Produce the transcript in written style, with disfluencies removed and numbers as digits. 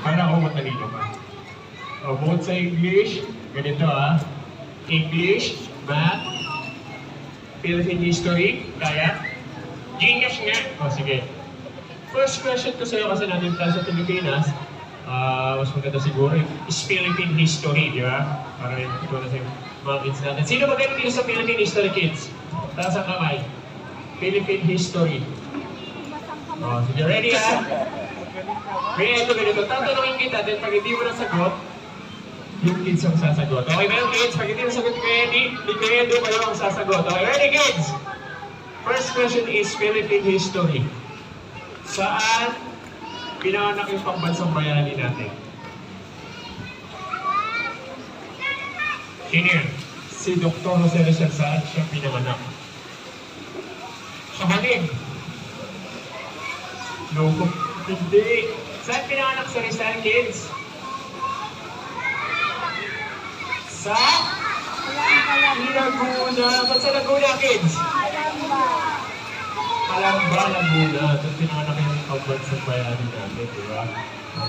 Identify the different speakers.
Speaker 1: Para ako matalino ka. O, bukod sa English, ganito English, Math, Philippine History, kaya? Genius nga! O, sige. First question ko sa'yo kasi natin tayo sa Pilipinas, mas maganda siguro is Philippine History, di ba? Para rin ito na sa mga kids natin. Sino magaling dito sa Philippine History, kids? Taas ang kamay. Philippine History. O, sige, ready Kaya ito ganito, tatanungin kita, then pag hindi mo nasagot, yung kids ang sasagot. Okay ba yung kids? Pag hindi nasagot kaya di kayo ang sasagot. Okay, ready kids? First question is Philippine History. Saan pinanganak yung pambansang bayani natin? Sino yun? Si Dr. Jose Rizal, saan siya pinanganak? Sa Hanig. No, hindi. Saan pinanganak si Rizal, kids? Sa? Laguna. Ba't sa Laguna, kids? Kalamba, Laguna. Ito pinanganak yung pambansang bayani natin, di ba?